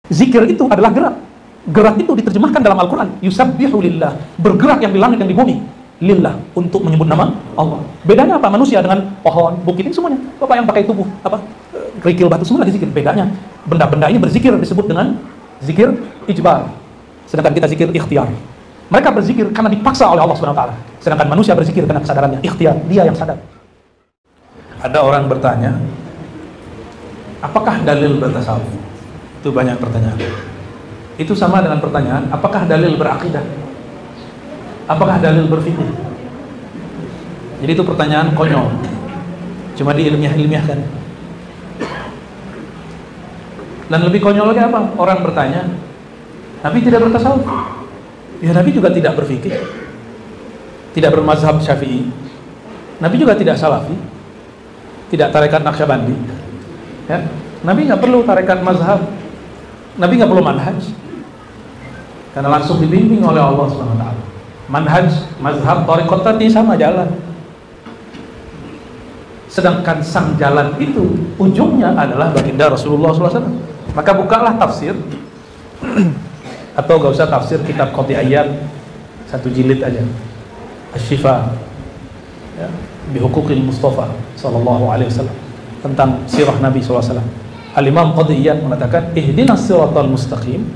Zikir itu adalah gerak. Gerak itu diterjemahkan dalam Al-Quran, yusabbihu lillah, bergerak yang di langit dan di bumi, lillah, untuk menyebut nama Allah. Bedanya apa manusia dengan pohon, bukit, ini semuanya Bapak yang pakai tubuh apa kerikil batu semua lagi zikir. Bedanya benda-benda ini berzikir disebut dengan zikir ijbar, sedangkan kita zikir ikhtiar. Mereka berzikir karena dipaksa oleh Allah Subhanahu wa taala, sedangkan manusia berzikir karena kesadarannya, ikhtiar, dia yang sadar. Ada orang bertanya, apakah dalil bertasawuf? Itu banyak pertanyaan. Itu sama dengan pertanyaan, apakah dalil berakidah? Apakah dalil berfikih? Jadi itu pertanyaan konyol, cuma diilmiah-ilmiahkan. Dan lebih konyol lagi apa? Orang bertanya, Nabi tidak bertasawuf. Ya, Nabi juga tidak berfikih, tidak bermazhab Syafi'i. Nabi juga tidak salafi, tidak tarekat Naqsyabandi. Ya, Nabi nggak perlu tarekat mazhab, Nabi nggak perlu manhaj, karena langsung dibimbing oleh Allah Subhanahu wa taala. Manhaj, mazhab, tarekat tadi sama jalan. Sedangkan sang jalan itu ujungnya adalah baginda Rasulullah SAW. Maka bukalah tafsir atau gak usah tafsir kitab Qat'iyyat, satu jilid aja, Asy-Syifa ya, bi Huquqil Mustafa sallallahu alaihi wasallam, tentang sirah Nabi SAW. Al-Imam Qat'iyyat mengatakan, ihdinas siratal mustaqim,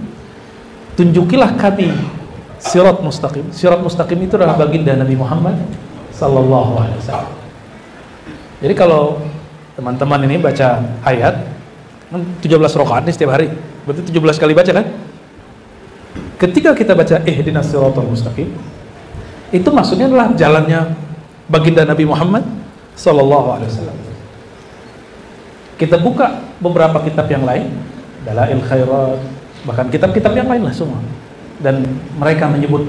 tunjukilah kami sirat mustaqim. Sirat mustaqim itu adalah baginda Nabi Muhammad sallallahu alaihi wasallam. Jadi kalau teman-teman ini baca ayat 17 rakaat nih setiap hari, berarti 17 kali baca kan? Ketika kita baca ihdinas siratal mustaqim, itu maksudnya adalah jalannya baginda Nabi Muhammad sallallahu alaihi wasallam. Kita buka beberapa kitab yang lain, Dalail Khairat, bahkan kitab-kitab yang lain lah semua, dan mereka menyebut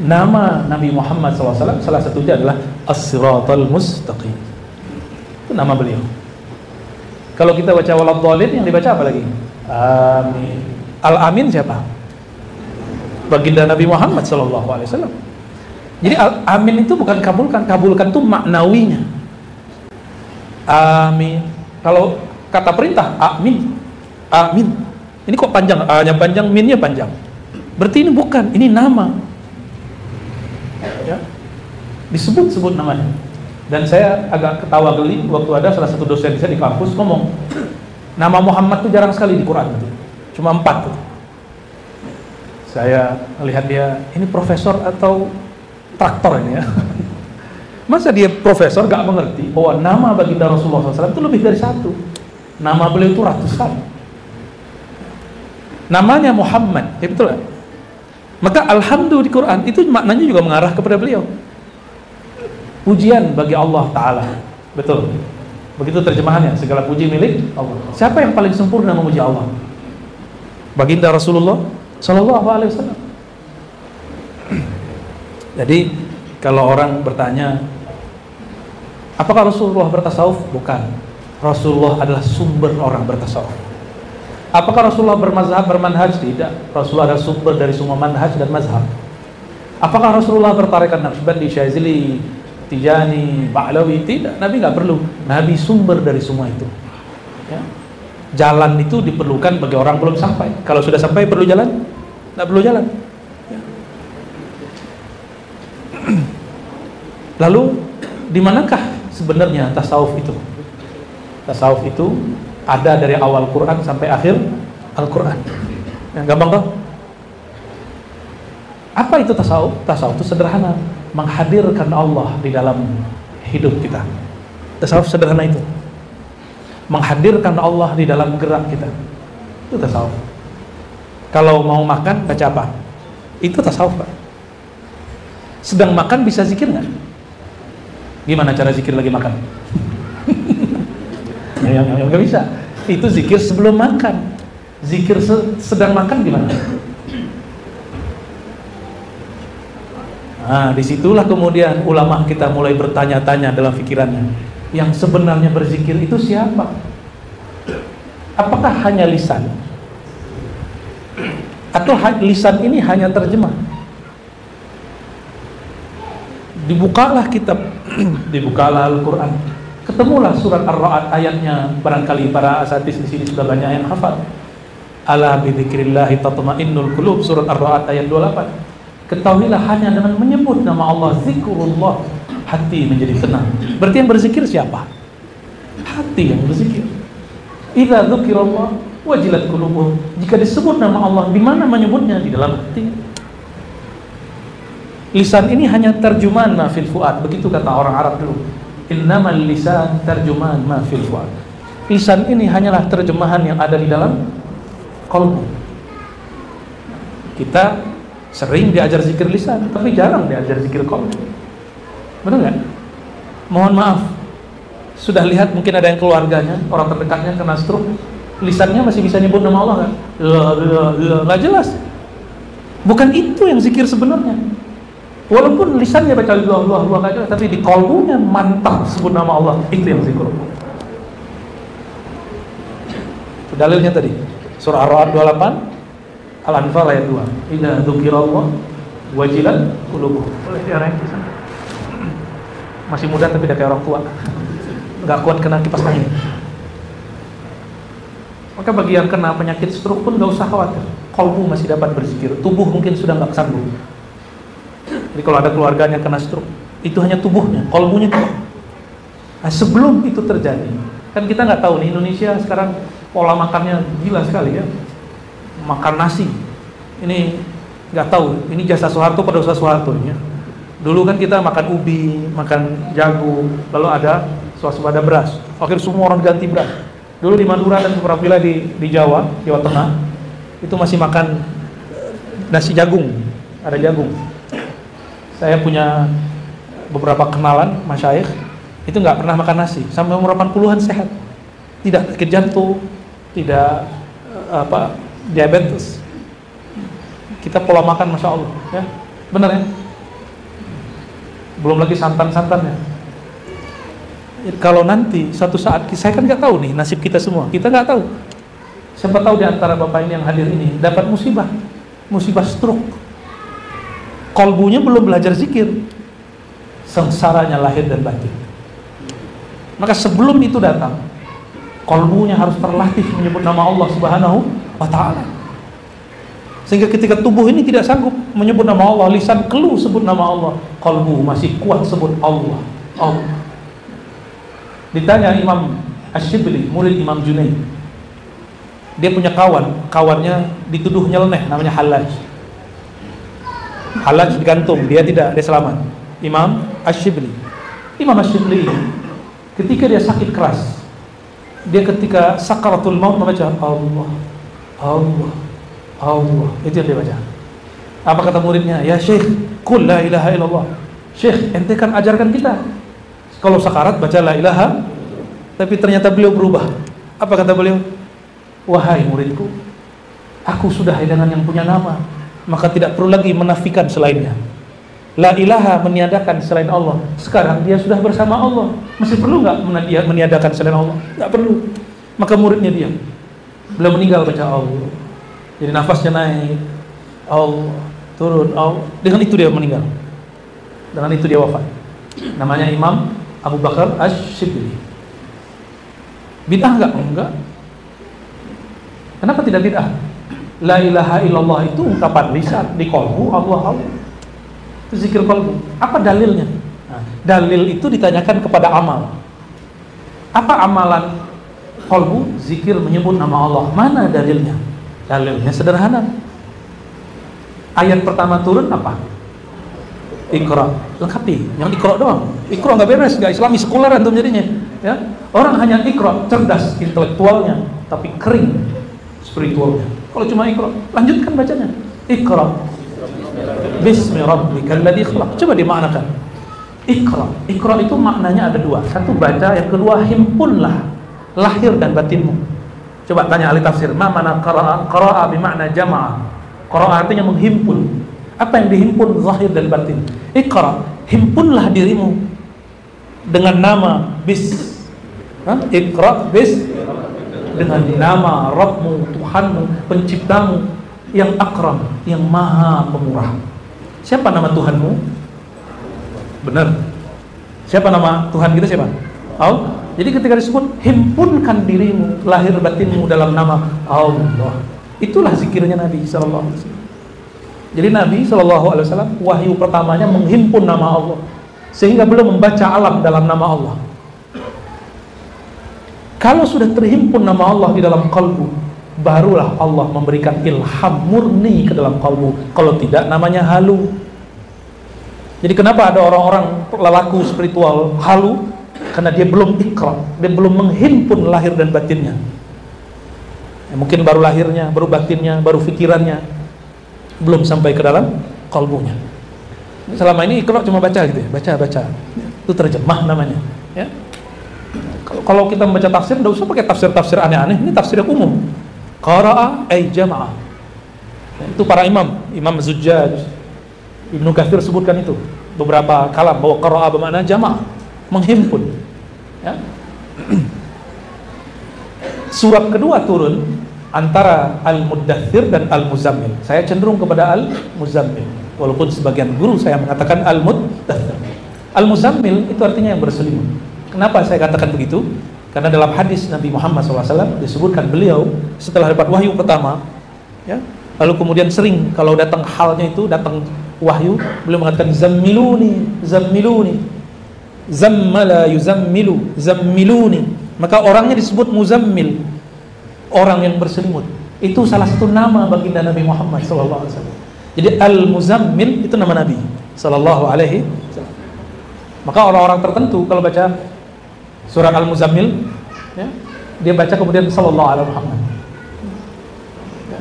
nama Nabi Muhammad SAW, salah satunya adalah As-Siratal Mustaqim. Itu nama beliau. Kalau kita baca Waladhdallin, yang dibaca apa lagi? Amin. Al-Amin siapa? Baginda Nabi Muhammad SAW. Jadi Al-Amin itu bukan kabulkan, kabulkan itu maknawinya. Amin. Kalau kata perintah, amin, amin. Ini kok panjang? A-nya panjang, min-nya panjang. Berarti ini bukan, ini nama. Ya. Disebut-sebut namanya. Dan saya agak ketawa geli waktu ada salah satu dosen saya di kampus ngomong, nama Muhammad itu jarang sekali di Quran. Cuma 4. Saya melihat dia, ini profesor atau traktor ini ya. Masa dia profesor gak mengerti bahwa nama baginda Rasulullah SAW itu lebih dari 1. Nama beliau itu ratusan. Namanya Muhammad, ya betul kan? Maka alhamdulillah di Quran itu maknanya juga mengarah kepada beliau. Pujian bagi Allah Ta'ala. Betul. Begitu terjemahannya, segala puji milik Allah. Siapa yang paling sempurna memuji Allah? Baginda Rasulullah Sallallahu Alaihi Wasallam. Jadi kalau orang bertanya, apakah Rasulullah bertasawuf? Bukan. Rasulullah adalah sumber orang bertasawuf. Apakah Rasulullah bermazhab, bermanhaj? Tidak. Rasulullah adalah sumber dari semua manhaj dan mazhab. Apakah Rasulullah bertarekat Naqsyabandi, Syazili, Tijani, Ba'lawi? Tidak. Nabi nggak perlu. Nabi sumber dari semua itu. Ya. Jalan itu diperlukan bagi orang belum sampai. Kalau sudah sampai perlu jalan? Nggak perlu jalan. Ya. Lalu di manakah sebenarnya tasawuf itu? Tasawuf itu ada dari awal Quran sampai akhir Al-Quran. Yang gampang toh? Apa itu tasawuf? Tasawuf itu sederhana, menghadirkan Allah di dalam hidup kita. Tasawuf sederhana itu, menghadirkan Allah di dalam gerak kita. Itu tasawuf. Kalau mau makan baca apa? Itu tasawuf, Pak. Sedang makan bisa zikir nggak? Gimana cara zikir lagi makan? yang nggak bisa. Itu zikir sebelum makan. Zikir sedang makan gimana? Nah, disitulah kemudian ulama kita mulai bertanya-tanya dalam pikirannya, yang sebenarnya berzikir itu siapa? Apakah hanya lisan? Atau lisan ini hanya terjemah? Dibukalah kitab, dibukalah Al-Quran, ketemulah surat Ar-Ra'd ayatnya. Barangkali para asatis di sini sudah banyak yang hafal. Ala bidzikrillah tatma'innul qulub, surat Ar-Ra'd ayat 28. Ketahuilah hanya dengan menyebut nama Allah, zikrullah, hati menjadi tenang. Berarti yang berzikir siapa? Hati yang berzikir. Idza dzukirallah wajilat qulubuhum. Jika disebut nama Allah, di mana menyebutnya? Di dalam hati. Lisan ini hanya terjemahan ma fil fuad, begitu kata orang Arab dulu. Innamal lisan terjemahan ma fil fuad. Lisan ini hanyalah terjemahan yang ada di dalam qalbu. Kita sering diajar zikir lisan, tapi jarang diajar zikir qalbu. Benar nggak? Mohon maaf, sudah lihat mungkin ada yang keluarganya, orang terdekatnya kena stroke, lisannya masih bisa nyebut nama Allah kan? Nggak jelas. Bukan itu yang zikir sebenarnya. Walaupun lisannya baca Allah nggak jelas, tapi di qalbunya mantap sebut nama Allah, itu yang zikir. Dalilnya tadi surah Ar-Ra'd 28, Al-Anfal ayat 2. Idza dzukirallah wajilat qulubuhum. Boleh diarahin ke sana. Masih muda tapi udah kayak orang tua. Enggak kuat kena kipas angin. Maka bagi yang kena penyakit stroke pun enggak usah khawatir. Qalbu masih dapat berzikir. Tubuh mungkin sudah enggak sanggup. Jadi kalau ada keluarganya kena stroke, itu hanya tubuhnya, qalbunya tidak. Nah, sebelum itu terjadi, kan kita nggak tahu nih, Indonesia sekarang pola makannya gila sekali ya. Makan nasi. Ini nggak tahu, ini jasa Soeharto pada usaha Soeharto ya. Dulu kan kita makan ubi, makan jagung, lalu ada swasembada beras. Akhirnya semua orang ganti beras. Dulu di Madura dan beberapa wilayah di Jawa Tengah, itu masih makan nasi jagung, ada jagung. Saya punya beberapa kenalan masyayikh itu nggak pernah makan nasi, sampai umur 80-an sehat, tidak sakit jantung, tidak diabetes. Kita pola makan masya Allah ya, benar ya. Belum lagi santan-santannya. Kalau nanti suatu saat, saya kan nggak tahu nih nasib kita semua, kita nggak tahu. Siapa tahu di antara bapak ini yang hadir ini dapat musibah stroke. Qalbunya belum belajar zikir, sengsaranya lahir dan batin. Maka sebelum itu datang, qalbunya harus terlatih menyebut nama Allah Subhanahu wa ta'ala. Sehingga ketika tubuh ini tidak sanggup menyebut nama Allah, lisan keluh sebut nama Allah, qalbu masih kuat sebut Allah. Allah. Ditanya Imam Asy-Syibli, murid Imam Junaid, dia punya kawannya dituduh nyeleneh, namanya Hallaj digantung, dia tidak, dia selamat. Imam Asy-Syibli ketika dia sakit keras, dia ketika sakaratul maut membaca Allah, itu yang dia baca. Apa kata muridnya? Ya Syekh, qul la ilaha illallah. Syekh, ente kan ajarkan kita kalau sakarat baca la ilaha, tapi ternyata beliau berubah. Apa kata beliau? Wahai muridku, aku sudah dengan yang punya nama, maka tidak perlu lagi menafikan selainnya. La ilaha meniadakan selain Allah. Sekarang dia sudah bersama Allah, masih perlu nggak meniadakan selain Allah? Nggak perlu. Maka muridnya diam. Beliau meninggal baca Allah. Jadi nafasnya naik, Allah turun, Allah. Dengan itu dia meninggal. Dengan itu dia wafat. Namanya Imam Abu Bakar Asy-Syibli. Bid'ah nggak? Enggak. Kenapa tidak bid'ah? La ilaha illallah itu ungkapan lisan, di qalbu Allah. Itu zikir qalbu. Apa dalilnya? Nah, dalil itu ditanyakan kepada amal. Apa amalan qalbu? Zikir menyebut nama Allah. Mana dalilnya? Dalilnya sederhana. Ayat pertama turun apa? Iqra. Lengkapi. Yang Iqra doang. Iqra nggak beres, nggak Islami, sekuler antum jadinya. Ya, orang hanya Iqra, cerdas intelektualnya, tapi kering spiritualnya. Kalau cuma Iqra, lanjutkan bacanya. Iqra bismi rabbikal ladzi khalaq. Coba dimaknakan. Iqra itu maknanya ada dua. Satu baca, yang kedua himpunlah lahir dan batinmu. Coba tanya ahli tafsir, ma mana qara'a? Qara'a bermakna jama'a. Qara'a artinya menghimpun. Apa yang dihimpun? Zahir dan batin. Iqra, himpunlah dirimu dengan nama Iqra dengan nama Rabbmu, Tuhanmu, penciptamu yang akram, yang maha pemurah. Siapa nama Tuhanmu? Benar. Siapa nama Tuhan kita siapa? Allah. Jadi ketika disebut himpunkan dirimu, lahir batinmu dalam nama Allah. Itulah zikirnya Nabi sallallahu alaihi wasallam. Jadi Nabi sallallahu alaihi wasallam wahyu pertamanya menghimpun nama Allah, sehingga belum membaca alam dalam nama Allah. Kalau sudah terhimpun nama Allah di dalam kalbu, barulah Allah memberikan ilham murni ke dalam kalbu. Kalau tidak, namanya halu. Jadi kenapa ada orang-orang lelaku spiritual halu? Karena dia belum ikrar, dia belum menghimpun lahir dan batinnya. Ya, mungkin baru lahirnya, baru batinnya, baru fikirannya, belum sampai ke dalam kalbunya. Selama ini ikrar cuma baca gitu ya, baca. Itu terjemah namanya. Ya. Kalau kita membaca tafsir, tidak usah pakai tafsir-tafsir aneh-aneh. Ini tafsir yang umum. Qara'a ay jama'ah. Itu para imam Zujjaj, Ibnu Katsir sebutkan itu beberapa kalam bahwa qara'a bermakna jama'ah, menghimpun. Ya. Surat kedua turun antara Al-Muddathir dan Al-Muzammil. Saya cenderung kepada Al-Muzammil, walaupun sebagian guru saya mengatakan Al-Muddathir. Al-Muzammil itu artinya yang berselimut. Kenapa saya katakan begitu? Karena dalam hadis Nabi Muhammad SAW disebutkan beliau setelah dapat wahyu pertama, ya, lalu kemudian sering kalau datang halnya itu, datang wahyu, beliau mengatakan zammiluni, zammala yuzammilu, zammiluni. Maka orangnya disebut muzammil, orang yang berselimut. Itu salah satu nama baginda Nabi Muhammad SAW. Jadi Al-Muzammil itu nama Nabi SAW. Maka orang-orang tertentu kalau baca surat Al-Muzammil, ya, dia baca kemudian sallallahu alaihi Muhammad. Ya.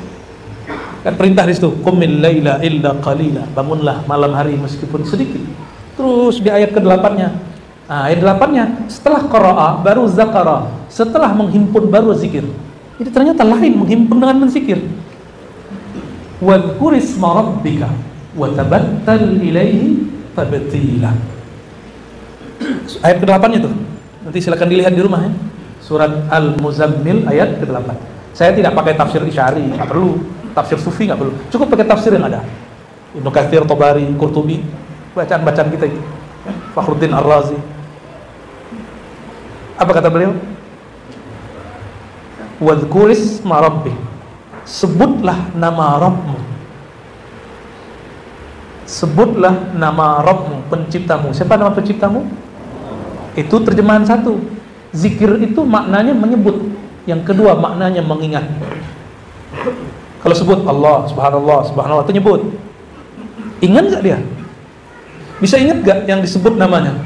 Kan perintah di situ, qumil laila illa qalila, bangunlah malam hari meskipun sedikit. Terus di ayat ke-8-nya. Nah, ayat 8-nya setelah qara'a baru zakara, setelah menghimpun baru zikir. Jadi ternyata lain menghimpun dengan menzikir. Wadhkur isma rabbika wa tabattal ilaihi tabtila. Ayat ke-8 itu. Nanti silakan dilihat di rumah ya. Surat Al-Muzammil ayat ke-8. Saya tidak pakai tafsir Isy'ari, enggak perlu. Tafsir Sufi enggak perlu. Cukup pakai tafsir yang ada. Ibnu Katsir, Tabari, Qurtubi, bacaan-bacaan kita itu. Ya. Fakhruddin Ar-Razi. Apa kata beliau? Wadhkur isma rabbik. Sebutlah nama Rabbmu. Sebutlah nama Rabbmu, penciptamu. Siapa nama penciptamu? Itu terjemahan satu. Zikir itu maknanya menyebut. Yang kedua maknanya mengingat. Kalau sebut Allah, subhanallah itu nyebut. Ingat gak dia? Bisa ingat gak yang disebut namanya?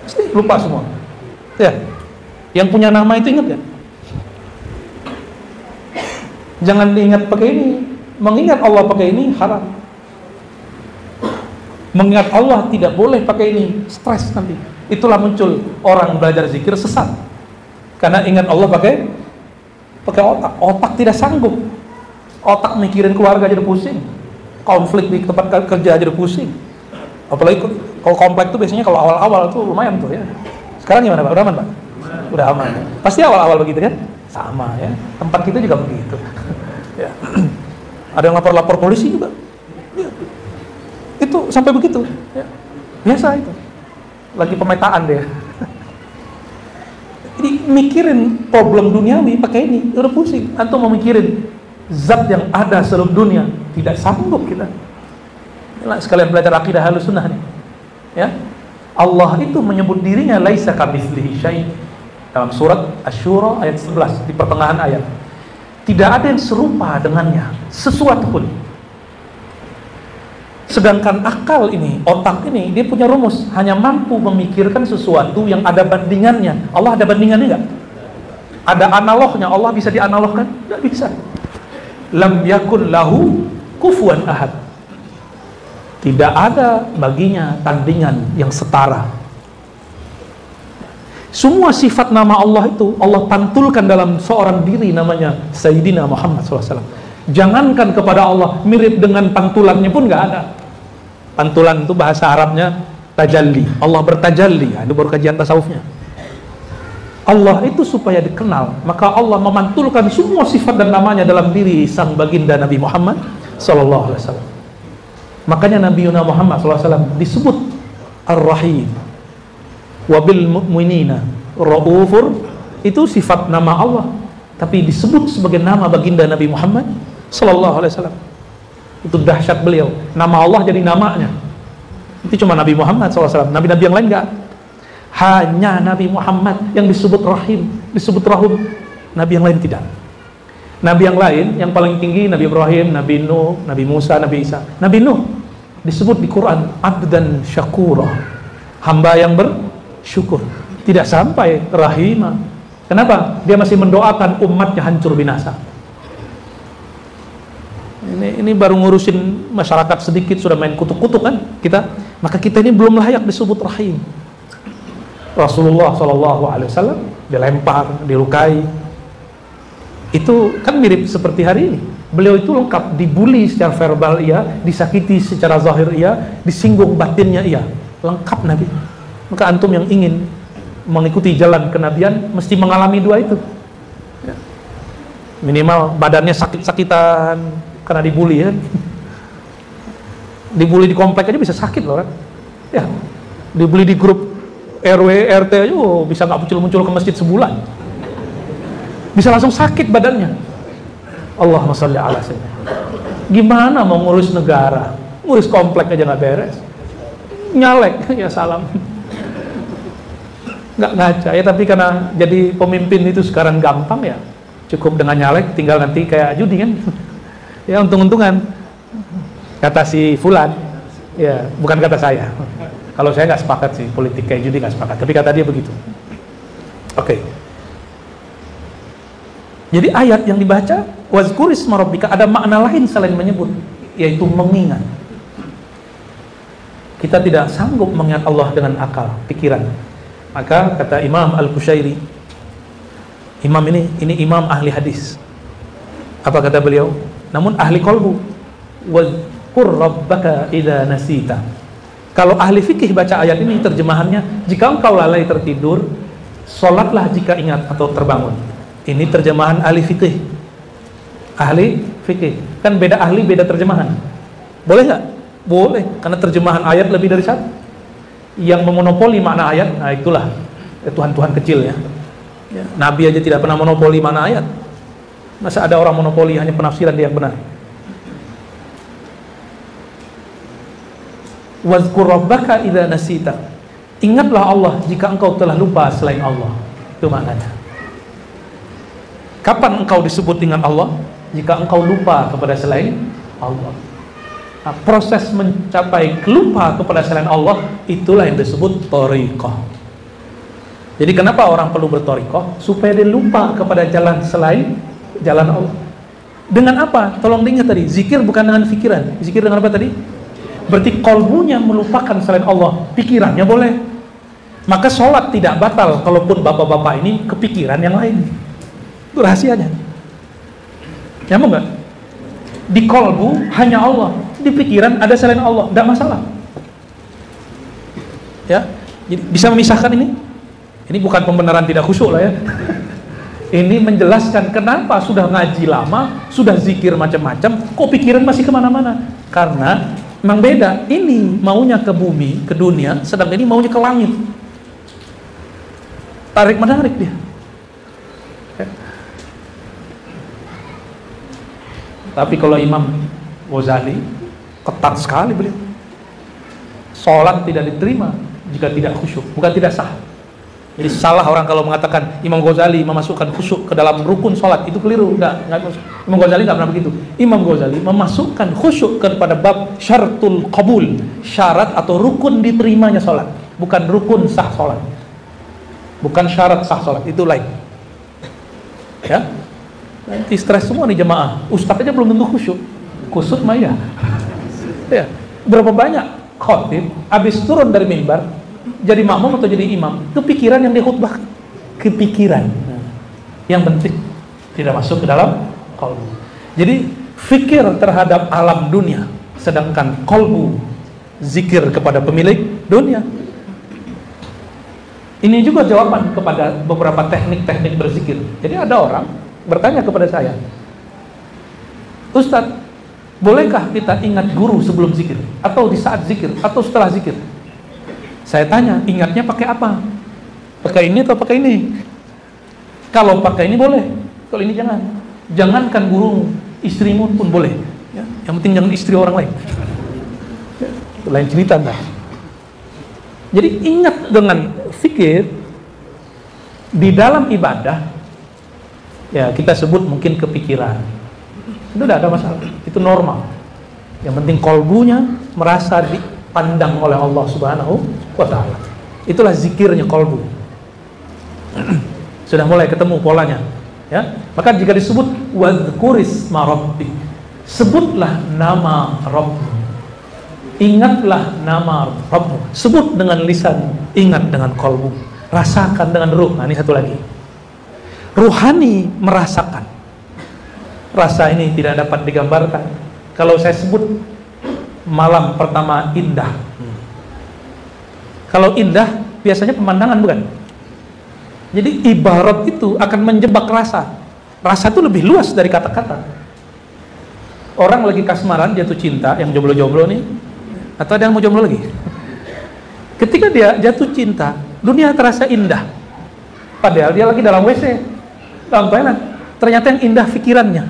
Pasti lupa semua. Ya. Yang punya nama itu ingat gak? Jangan diingat pakai ini. Mengingat Allah pakai ini haram. Mengingat Allah tidak boleh pakai ini, stres nanti. Itulah muncul orang belajar zikir sesat. Karena ingat Allah pakai otak. Otak tidak sanggup. Otak mikirin keluarga jadi pusing. Konflik di tempat kerja jadi pusing. Apalagi kalau komplek itu biasanya kalau awal-awal tuh lumayan tuh ya. Sekarang gimana Pak? Udah aman Pak? Udah aman. Pasti awal-awal begitu kan? Sama ya. Tempat kita juga begitu. Ya. Ada yang lapor polisi juga. Ya. Itu sampai begitu ya. Biasa itu. Lagi pemetaan dia. Jadi mikirin problem duniawi pakai ini udah pusing. Antum mau mikirin zat yang ada seluruh dunia, tidak sanggup kita. Inilah sekalian belajar akidah Ahlussunnah nih. Ya. Allah itu menyebut dirinya laisa kamitslihi syai'. Dalam surat Asy-Syura ayat 11 di pertengahan ayat. Tidak ada yang serupa dengannya sesuatu pun. Sedangkan akal ini, otak ini, dia punya rumus, hanya mampu memikirkan sesuatu yang ada bandingannya. Allah ada bandingannya enggak? Ada analognya, Allah bisa dianalogkan? Enggak bisa. Lam yakun lahu kufuwan ahad. Tidak ada baginya tandingan yang setara. Semua sifat nama Allah itu Allah pantulkan dalam seorang diri namanya Sayyidina Muhammad SAW. Jangankan kepada Allah, mirip dengan pantulannya pun nggak ada. Pantulan itu bahasa Arabnya tajalli. Allah bertajalli. Itu baru kajian tasawufnya. Allah itu supaya dikenal, maka Allah memantulkan semua sifat dan namanya dalam diri sang baginda Nabi Muhammad SAW. Makanya Nabi Muhammad SAW disebut Ar-Rahim. Wabil mu'minina Ra'ufur, itu sifat nama Allah. tapi disebut sebagai nama baginda Nabi Muhammad sallallahu alaihi wasallam. Itu dahsyat beliau. Nama Allah jadi namanya. Itu cuma Nabi Muhammad SAW. Nabi-nabi yang lain enggak. Hanya Nabi Muhammad yang disebut Rahim, disebut Rahum. Nabi yang lain tidak. Nabi yang lain, yang paling tinggi Nabi Ibrahim, Nabi Nuh, Nabi Musa, Nabi Isa. Nabi Nuh disebut di Quran abdan syakura, hamba yang bersyukur. Tidak sampai rahimah. Kenapa? Dia masih mendoakan umatnya hancur binasa. Ini baru ngurusin masyarakat sedikit sudah main kutuk-kutuk kan kita. Maka kita ini belum layak disebut rahim. Rasulullah SAW dilempar, dilukai. Itu kan mirip seperti hari ini. Beliau itu lengkap, dibully secara verbal iya, disakiti secara zahir iya, disinggung batinnya iya. Lengkap Nabi. Maka antum yang ingin mengikuti jalan kenabian mesti mengalami dua itu. Minimal badannya sakit-sakitan karena dibully kan. Dibully di komplek aja bisa sakit loh kan. Ya. Dibully di grup RW RT aja bisa nggak muncul-muncul ke masjid sebulan. Bisa langsung sakit badannya. Allahumma sholli ala sayyidina. Gimana mau ngurus negara? Ngurus komplek aja nggak beres. Nyalek ya salam. Nggak ngaca ya, tapi karena jadi pemimpin itu sekarang gampang ya. Cukup dengan nyalek, tinggal nanti kayak judi kan. Ya untung-untungan. Kata si Fulan, ya bukan kata saya. Kalau saya nggak sepakat sih politik kayak judi, nggak sepakat. Tapi kata dia begitu. Oke. Jadi ayat yang dibaca wazkurisma rabbika ada makna lain selain menyebut, yaitu mengingat. Kita tidak sanggup mengingat Allah dengan akal, pikiran. Maka kata Imam Al-Qushairi, imam ini imam ahli hadis. Apa kata beliau? Namun ahli qalbu. Wazkur rabbaka idza nasita. Kalau ahli fikih baca ayat ini terjemahannya, jika engkau lalai tertidur, salatlah jika ingat atau terbangun. Ini terjemahan ahli fikih. Ahli fikih. Kan beda ahli, beda terjemahan. Boleh nggak? Boleh, karena terjemahan ayat lebih dari satu. Yang memonopoli makna ayat, nah itulah Tuhan-Tuhan kecil ya. Nabi aja tidak pernah monopoli makna ayat. Masa ada orang monopoli hanya penafsiran dia yang benar? Wazkur rabbaka idza nasita. Ingatlah Allah jika engkau telah lupa selain Allah. Itu maknanya. Kapan engkau disebut dengan Allah? Jika engkau lupa kepada selain Allah. Nah, proses mencapai lupa kepada selain Allah itulah yang disebut thariqah. Jadi kenapa orang perlu berthariqah? Supaya dia lupa kepada jalan selain jalan Allah. Dengan apa? Tolong diingat tadi, zikir bukan dengan pikiran. Zikir dengan apa tadi? Berarti kolbunya melupakan selain Allah, pikirannya boleh. Maka sholat tidak batal kalaupun bapak-bapak ini kepikiran yang lain. Itu rahasianya. Nyambung nggak? Di kolbu hanya Allah, di pikiran ada selain Allah, tidak masalah. Ya, jadi bisa memisahkan ini. Ini bukan pembenaran tidak khusyuk lah ya. Ini menjelaskan kenapa sudah ngaji lama, sudah zikir macam-macam, kok pikiran masih kemana-mana? Karena memang beda. Ini maunya ke bumi, ke dunia, sedang ini maunya ke langit. Tarik menarik dia. Tapi kalau Imam Ghazali ketat sekali beliau. Sholat tidak diterima jika tidak khusyuk, bukan tidak sah. Jadi salah orang kalau mengatakan Imam Ghazali memasukkan khusyuk ke dalam rukun sholat, itu keliru. Enggak Imam Ghazali enggak pernah begitu. Imam Ghazali memasukkan khusyuk kepada bab syaratul qabul, syarat atau rukun diterimanya sholat, bukan rukun sah sholat, bukan syarat sah sholat, itu lain. Ya. Nanti stres semua nih jemaah. Ustadz aja belum tentu khusyuk. Kusut mah ya. Ya. Berapa banyak khotib habis turun dari mimbar jadi makmum atau jadi imam, kepikiran yang dikhutbah, kepikiran. Yang penting tidak masuk ke dalam qalbu. Jadi fikir terhadap alam dunia, sedangkan qalbu zikir kepada pemilik dunia. Ini juga jawaban kepada beberapa teknik-teknik berzikir. Jadi ada orang bertanya kepada saya, Ustadz, bolehkah kita ingat guru sebelum zikir? Atau di saat zikir? Atau setelah zikir? Saya tanya, ingatnya pakai apa? Pakai ini atau pakai ini? Kalau pakai ini boleh. Kalau ini jangan. Jangankan guru, istrimu pun boleh. Ya. Yang penting jangan istri orang lain. Ya. Itu lain cerita nah. Jadi ingat dengan fikir di dalam ibadah, ya kita sebut mungkin kepikiran. Itu tidak ada masalah. Itu normal. Yang penting kolbunya merasa dipandang oleh Allah Subhanahu wa Ta'ala. Itulah zikirnya kolbu. Sudah mulai ketemu polanya. Ya, maka jika disebut wadhkurisma rabbik, sebutlah nama Rabbmu, ingatlah nama Rabbmu, sebut dengan lisan, ingat dengan kolbu, rasakan dengan ruh. Nah ini satu lagi, ruhani merasakan. Rasa ini tidak dapat digambarkan. Kalau saya sebut malam pertama indah, kalau indah biasanya pemandangan bukan? Jadi ibarat itu akan menjebak rasa. Rasa itu lebih luas dari kata-kata. Orang lagi kasmaran, jatuh cinta, yang jomblo-jomblo nih, atau ada yang mau jomblo lagi. Ketika dia jatuh cinta, dunia terasa indah. Padahal dia lagi dalam WC, dalam toilet. Ternyata yang indah pikirannya.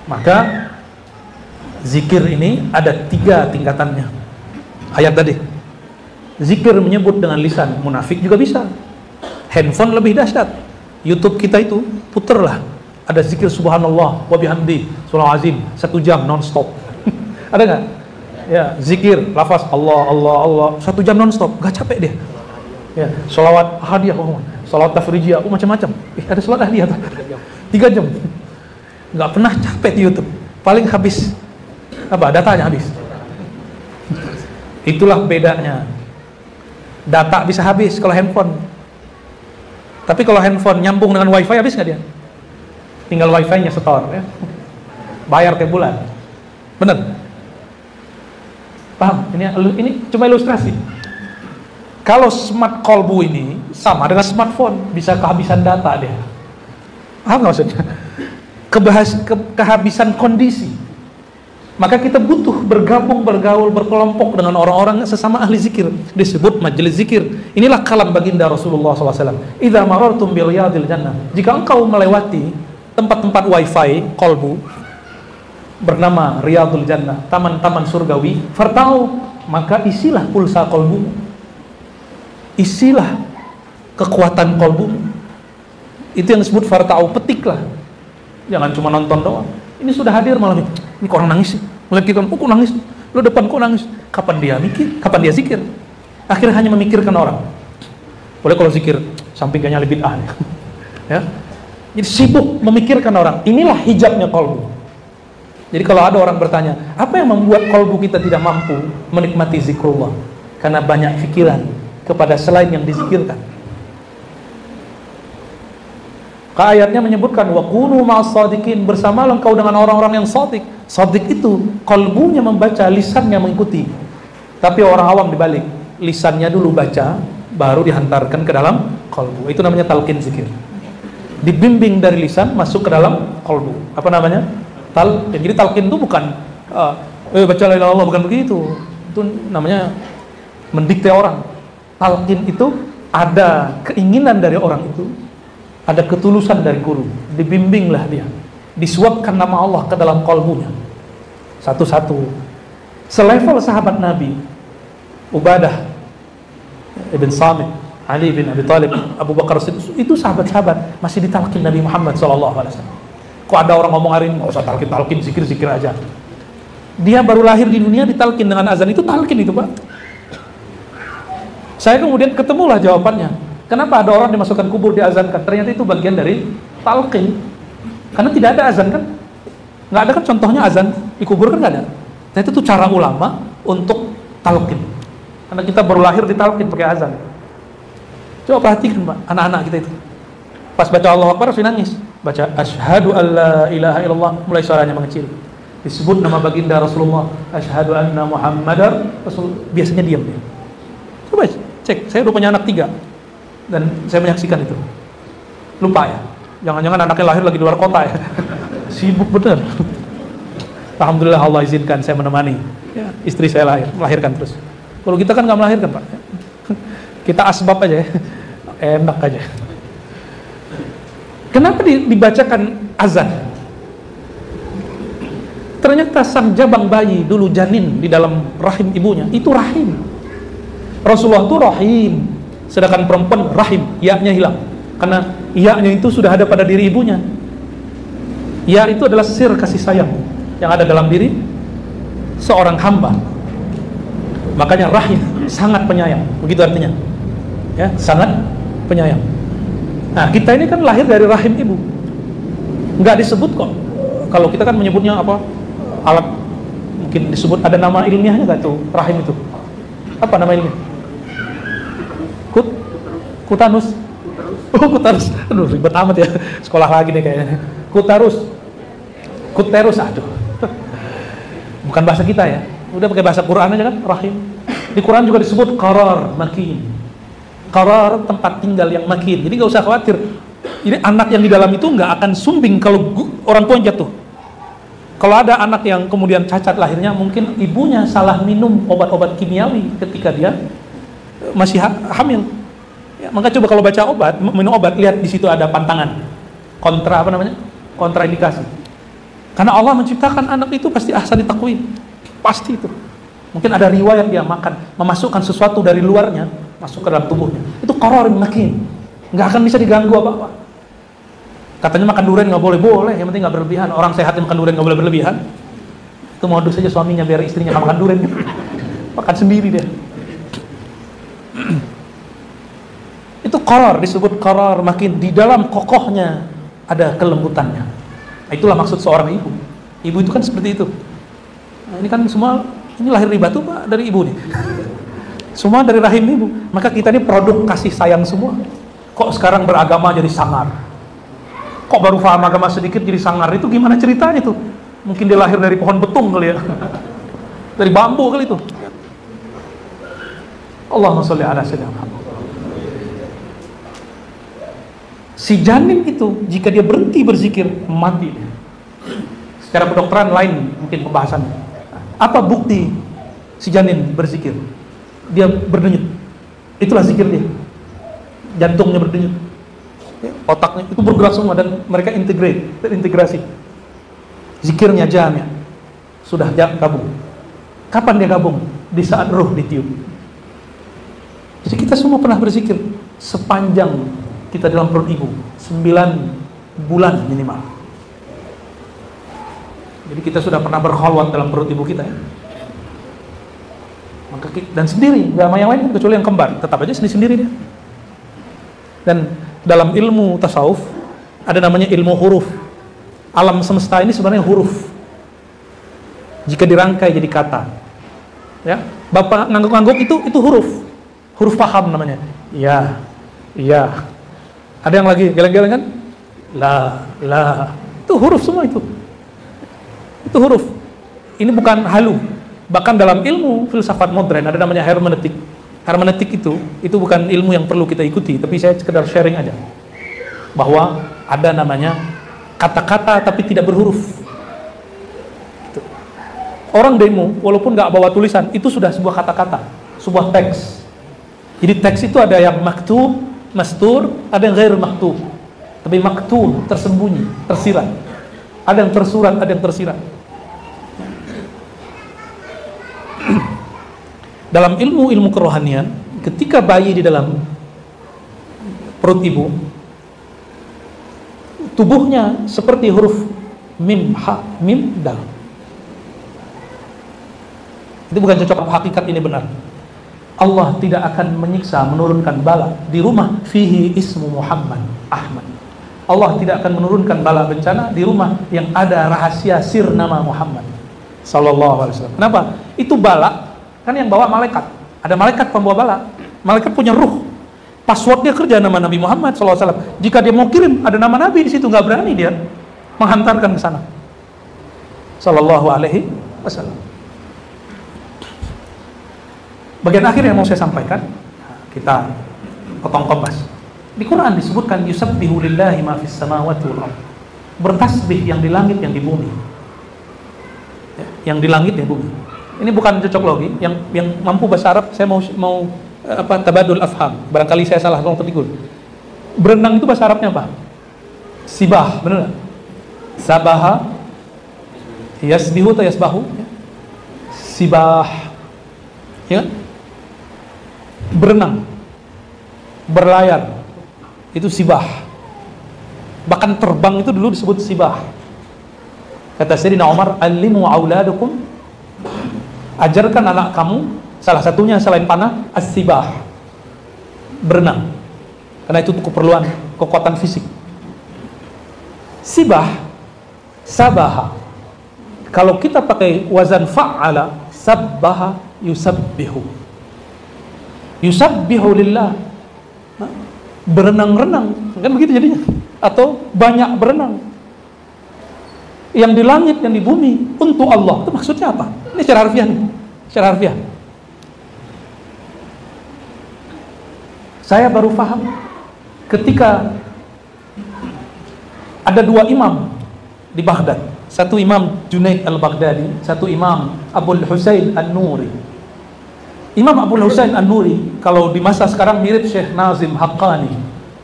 Maka zikir ini ada 3 tingkatannya. Ayat tadi, zikir menyebut dengan lisan, munafik juga bisa. Handphone lebih dahsyat. YouTube kita itu puterlah, ada zikir subhanallah wa bihamdi surah azim 1 jam non-stop. Ada nggak? Ya, zikir lafaz Allah Allah Allah 1 jam non-stop, nggak capek dia. Ya, sholawat hadiah, sholawat tafrijiyah, macam-macam. Ada sholawat hadiah 3 jam. Nggak pernah capek di YouTube. Paling habis datanya habis. Itulah bedanya. Data bisa habis kalau handphone. Tapi kalau handphone nyambung dengan wifi habis nggak dia? Tinggal wifi-nya setor ya. Bayar tiap bulan. Bener? Paham? Ini cuma ilustrasi. Kalau smart kolbu ini sama dengan smartphone, bisa kehabisan data dia. Paham nggak maksudnya? Kehabisan kondisi. Maka kita butuh bergabung, bergaul, berkelompok dengan orang-orang sesama ahli zikir. Disebut majelis zikir. Inilah kalam baginda Rasulullah SAW. Idza marartum bi riyadil jannah. Jika engkau melewati tempat-tempat wifi kolbu bernama Riyadul Jannah, taman-taman surgawi, fartau, maka isilah pulsa kolbu, isilah kekuatan kolbu. Itu yang disebut fartau, petiklah. Jangan cuma nonton doang. Ini sudah hadir malam ini. Ini kok orang nangis sih? Melihat kita, kok nangis? Lo depan kok nangis? Kapan dia mikir? Kapan dia zikir? Akhirnya hanya memikirkan orang. Boleh kalau zikir sampingnya lebih bid'ah. Ya. Jadi sibuk memikirkan orang. Inilah hijabnya kolbu. Jadi kalau ada orang bertanya, apa yang membuat kolbu kita tidak mampu menikmati zikrullah? Karena banyak pikiran kepada selain yang dizikirkan. Ayatnya menyebutkan wa kunu ma'as shadiqin, bersamalah engkau dengan orang-orang yang shadiq. Shadiq itu kolbunya membaca, lisannya mengikuti. Tapi orang awam dibalik, lisannya dulu baca, baru dihantarkan ke dalam kolbu. Itu namanya talqin zikir. Dibimbing dari lisan masuk ke dalam kolbu. Apa namanya? Jadi talqin itu bukan baca la ilaha illallah, bukan begitu. Itu namanya mendikte orang. Talqin itu ada keinginan dari orang itu, ada ketulusan dari guru, dibimbinglah dia, disuapkan nama Allah ke dalam kolbunya satu-satu. Selevel sahabat Nabi, Ubadah ibn Samit, Ali bin Abi Thalib, Abu Bakar Siddiq, itu sahabat-sahabat masih ditalkin Nabi Muhammad SAW. Kok ada orang ngomong hari ini nggak usah talkin, zikir aja. Dia baru lahir di dunia ditalkin dengan azan, itu talkin itu Pak. Saya kemudian ketemulah jawabannya. Kenapa ada orang dimasukkan kubur diazankan? Ternyata itu bagian dari talqin. Karena tidak ada azan kan? Nggak ada kan contohnya azan di kubur kan nggak ada. Nah itu tuh cara ulama untuk talqin. Karena kita baru lahir ditalqin pakai azan. Coba perhatikan Pak, anak-anak kita itu. Pas baca Allahu Akbar harus nangis. Baca asyhadu alla ilaha illallah, mulai suaranya mengecil. Disebut nama baginda Rasulullah, asyhadu anna Muhammadar Rasul, biasanya diam dia. Coba cek, saya udah punya anak 3. Dan saya menyaksikan itu. Lupa ya, jangan-jangan anaknya lahir lagi di luar kota ya. Sibuk bener. Alhamdulillah Allah izinkan saya menemani ya, istri saya melahirkan terus. Kalau kita kan nggak melahirkan Pak. Kita asbab aja ya. Enak aja. Kenapa dibacakan azan? Ternyata sang jabang bayi dulu janin di dalam rahim ibunya, itu rahim. Rasulullah itu rahim, sedangkan perempuan rahim, ya-nya hilang. Karena ya-nya itu sudah ada pada diri ibunya. Ya itu adalah sir kasih sayang yang ada dalam diri seorang hamba. Makanya rahim, sangat penyayang, begitu artinya. Ya, sangat penyayang. Nah, kita ini kan lahir dari rahim ibu. Nggak disebut kok. Kalau kita kan menyebutnya apa? Alat, mungkin disebut, ada nama ilmiahnya nggak tuh rahim itu? Apa nama ilmiah? Kutanus. Oh, kutarus. Aduh, ribet amat ya. Sekolah lagi nih kayaknya. Kuterus, aduh. Bukan bahasa kita ya. Udah pakai bahasa Quran aja kan, rahim. Di Quran juga disebut qarar makin. Qarar, tempat tinggal yang makin. Jadi nggak usah khawatir. Ini anak yang di dalam itu nggak akan sumbing kalau orang tua jatuh. Kalau ada anak yang kemudian cacat lahirnya, mungkin ibunya salah minum obat-obat kimiawi ketika dia masih hamil. Ya, maka coba kalau baca obat, minum obat, lihat di situ ada pantangan. Kontraindikasi. Karena Allah menciptakan anak itu pasti ahsani taqwim. Pasti itu. Mungkin ada riwayat dia makan, memasukkan sesuatu dari luarnya masuk ke dalam tubuhnya. Itu qararin makin. Nggak akan bisa diganggu apa-apa. Katanya makan durian nggak boleh, yang penting nggak berlebihan. Orang sehat yang makan durian nggak boleh berlebihan. Itu modus saja suaminya biar istrinya nggak makan durian. Makan sendiri dia. Itu qarar, disebut qarar makin. Di dalam kokohnya ada kelembutannya. Nah, itulah maksud seorang ibu. Ibu itu kan seperti itu. Nah, ini kan semua, ini lahir dari batu Pak, dari ibu nih. Semua dari rahim ibu. Maka kita ini produk kasih sayang semua. Kok sekarang beragama jadi sangar? Kok baru paham agama sedikit jadi sangar? Itu gimana ceritanya tuh? Mungkin dia lahir dari pohon betung kali ya. Dari bambu kali itu. Allahumma sholli ala sayyidina Muhammad. Si janin itu jika dia berhenti berzikir, mati. Secara kedokteran lain mungkin pembahasannya. Apa bukti si janin berzikir? Dia berdenyut. Itulah zikir dia. Jantungnya berdenyut, otaknya itu bergerak semua, dan mereka terintegrasi. Zikirnya jamnya sudah gabung. Kapan dia gabung? Di saat ruh ditiup. Jadi kita semua pernah berzikir sepanjang kita dalam perut ibu, 9 bulan minimal. Jadi kita sudah pernah berkhalwat dalam perut ibu kita ya. Dan sendiri, nggak sama yang lain kecuali yang kembar, tetap aja sendiri dia. Dan dalam ilmu tasawuf ada namanya ilmu huruf. Alam semesta ini sebenarnya huruf. Jika dirangkai jadi kata, ya, Bapak ngangguk-ngangguk itu huruf. Huruf paham namanya. Iya. Ada yang lagi geleng-geleng kan? La. Itu huruf semua itu. Itu huruf. Ini bukan halu. Bahkan dalam ilmu filsafat modern ada namanya hermeneutik. Hermeneutik itu bukan ilmu yang perlu kita ikuti, tapi saya sekedar sharing aja. Bahwa ada namanya kata-kata tapi tidak berhuruf. Orang demo walaupun nggak bawa tulisan, itu sudah sebuah kata-kata, sebuah teks. Jadi teks itu ada yang maktub, mastur, ada yang ghair maktub. Tapi maktub tersembunyi, tersirat. Ada yang tersurat, ada yang tersirat. Dalam ilmu kerohanian, ketika bayi di dalam perut ibu, tubuhnya seperti huruf mim, ha, mim, dal. Itu bukan cocok, hakikat ini benar. Allah tidak akan menyiksa, menurunkan bala di rumah fihi ismu Muhammad, Ahmad. Allah tidak akan menurunkan bala bencana di rumah yang ada rahasia sir nama Muhammad sallallahu alaihi wasallam. Kenapa? Itu bala kan yang bawa malaikat. Ada malaikat pembawa bala. Malaikat punya ruh. Passwordnya kerja nama Nabi Muhammad SAW. Jika dia mau kirim ada nama Nabi di situ, nggak berani dia menghantarkan ke sana. Sallallahu alaihi wasallam. Bagian akhir yang mau saya sampaikan, kita potong kompas. Di Quran disebutkan yusabbihu lillahi ma fis samawati wal ardh. Bertasbih yang di langit, yang di bumi. Yang di langit, yang di bumi. Ini bukan cocok logi, yang mampu bahasa Arab, saya mau tabadul afham. Barangkali saya salah, tolong tertidur. Berenang itu bahasa Arabnya apa? Sibah, benar nggak? Sabaha, yasbihu atau yasbahu? Sibah, ya? Berenang, berlayar, itu sibah. Bahkan terbang itu dulu disebut sibah. Kata Sayyidina Umar, "Allimu auladukum," ajarkan anak kamu, salah satunya selain panah, as-sibah, berenang. Karena itu keperluan kekuatan fisik. Sibah, sabaha. Kalau kita pakai wazan fa'ala, sabbaha, yusabbihu. Yusabbihu lillah. Berenang-renang, kan begitu jadinya. Atau banyak berenang. Yang di langit, yang di bumi, untuk Allah. Itu maksudnya apa? Ini secara harfiah nih. Secara harfiah. Saya baru paham ketika ada dua imam di Baghdad. Satu imam Junaid al-Baghdadi, satu imam Abul Husain an-Nuri. Imam Abul Husain an-Nuri, kalau di masa sekarang mirip Syekh Nazim Haqqani,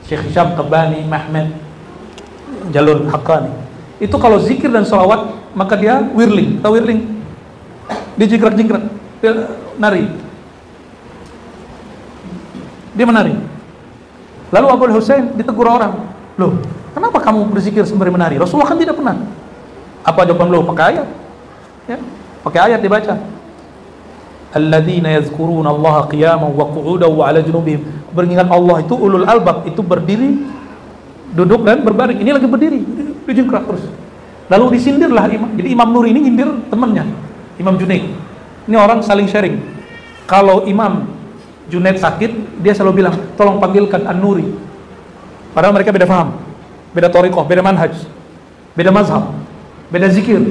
Syekh Hisham Qabbani, Mahmud Jalur Haqqani. Itu kalau zikir dan sholawat, maka dia whirling, tahu whirling? Dia jingkrak-jingkrak, dia nari. Dia menari. Lalu Abul Husain ditegur orang, "Loh, kenapa kamu berzikir sembari menari? Rasulullah kan tidak pernah." Apa jawaban beliau? Pakai ayat. Ya, pakai ayat dibaca. Alladzina yazkuruna Allah qiyaman wa qu'udan wa 'ala junubihim. Beringat Allah itu ulul albab, itu berdiri, duduk dan berbaring. Ini lagi berdiri, dijingkrak terus. Lalu disindirlah imam. Jadi Imam Nuri ini nyindir temannya, Imam Junaid. Ini orang saling sharing. Kalau Imam Junaid sakit, dia selalu bilang, "Tolong panggilkan An-Nuri." Padahal mereka beda paham, beda thariqah, beda manhaj, beda mazhab, beda zikir,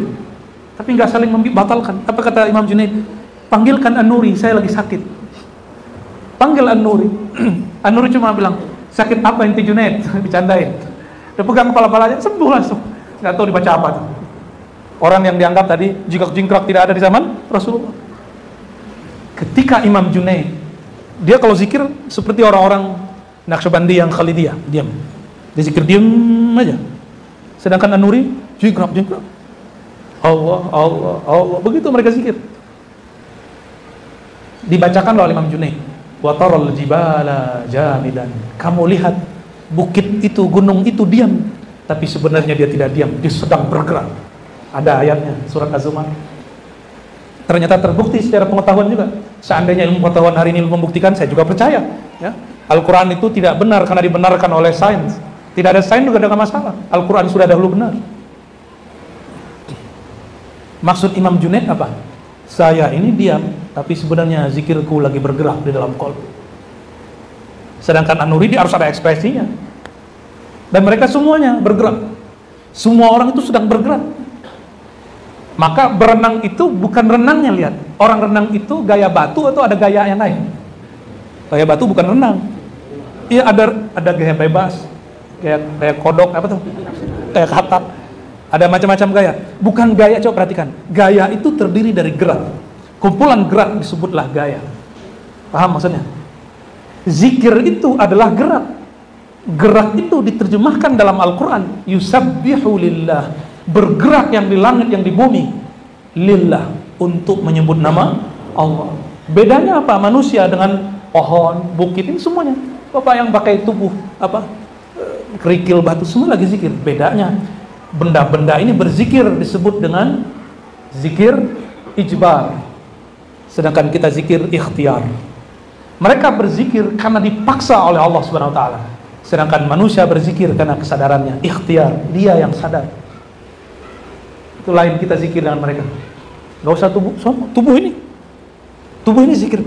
tapi nggak saling membatalkan. Apa kata Imam Junaid? "Panggilkan An-Nuri, saya lagi sakit." Panggil An-Nuri. An-Nuri cuma bilang, "Sakit apa inti Junaid?" Dicandain. Dia pegang kepala-palanya, sembuh langsung. Nggak tahu dibaca apa tuh. Orang yang dianggap tadi jingkrak-jingkrak tidak ada di zaman Rasulullah. Ketika Imam Junaid, dia kalau zikir seperti orang-orang Naqsyabandi yang Khalidiyah, diam. Dia zikir diam aja. Sedangkan An-Nuri jingkrak-jingkrak. Allah, Allah, Allah. Begitu mereka zikir. Dibacakan oleh Imam Junaid. Wa taral jibala jamidan. Kamu lihat bukit itu, gunung itu diam, tapi sebenarnya dia tidak diam, dia sedang bergerak. Ada ayatnya, surat Az-Zumar. Ternyata terbukti secara pengetahuan juga. Seandainya ilmu pengetahuan hari ini membuktikan, saya juga percaya. Ya, Al-Quran itu tidak benar karena dibenarkan oleh sains. Tidak ada sains juga ada masalah. Al-Quran sudah dahulu benar. Maksud Imam Junaid apa? Saya ini diam, tapi sebenarnya zikirku lagi bergerak di dalam qalb. Sedangkan An-Nuri harus ada ekspresinya. Dan mereka semuanya bergerak. Semua orang itu sedang bergerak. Maka berenang itu bukan renangnya, lihat. Orang renang itu gaya batu atau ada gaya yang lain? Gaya batu bukan renang. Iya, ada gaya bebas, gaya kodok, apa tuh? Kayak katak. Ada macam-macam gaya. Bukan gaya, coba perhatikan. Gaya itu terdiri dari gerak. Kumpulan gerak disebutlah gaya. Paham maksudnya? Zikir itu adalah gerak. Gerak itu diterjemahkan dalam Al-Quran. Yusabbihu lillah. Bergerak yang di langit, yang di bumi. Lillah. Untuk menyebut nama Allah. Bedanya apa? Manusia dengan pohon, bukit, ini semuanya. Bapak yang pakai tubuh, kerikil, batu, semua lagi zikir. Bedanya, benda-benda ini berzikir disebut dengan zikir ijbar. Sedangkan kita zikir ikhtiar. Mereka berzikir karena dipaksa oleh Allah Subhanahu wa taala. Sedangkan manusia berzikir karena kesadarannya, ikhtiar, dia yang sadar. Itu lain kita zikir dengan mereka. Gak usah tubuh ini. Tubuh ini zikir.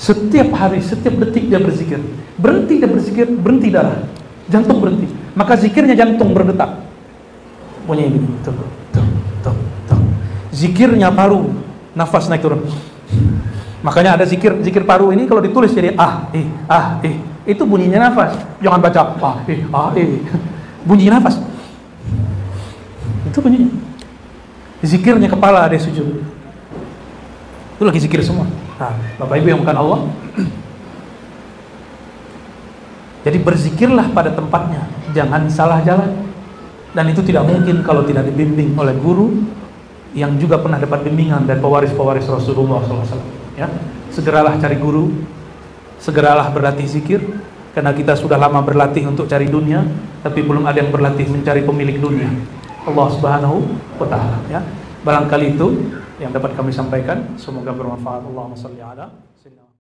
Setiap hari, setiap detik dia berzikir. Berhenti dia berzikir, berhenti darah. Jantung berhenti. Maka zikirnya jantung berdetak. Punya ini. Tuh. Zikirnya paru, nafas naik turun. Makanya ada zikir paru ini kalau ditulis jadi itu bunyinya nafas. Jangan baca bunyinya nafas. Itu bunyinya. Zikirnya kepala ada sujud. Itu lagi zikir semua. Nah, Bapak Ibu yang bukan Allah, jadi berzikirlah pada tempatnya, jangan salah jalan. Dan itu tidak mungkin kalau tidak dibimbing oleh guru yang juga pernah dapat bimbingan dan pewaris-pewaris Rasulullah SAW. Ya, segeralah cari guru, segeralah berlatih zikir, karena kita sudah lama berlatih untuk cari dunia, tapi belum ada yang berlatih mencari pemilik dunia, Allah Subhanahu wa Ta'ala. Ya, barangkali itu yang dapat kami sampaikan. Semoga bermanfaat. Allahumma shalli ala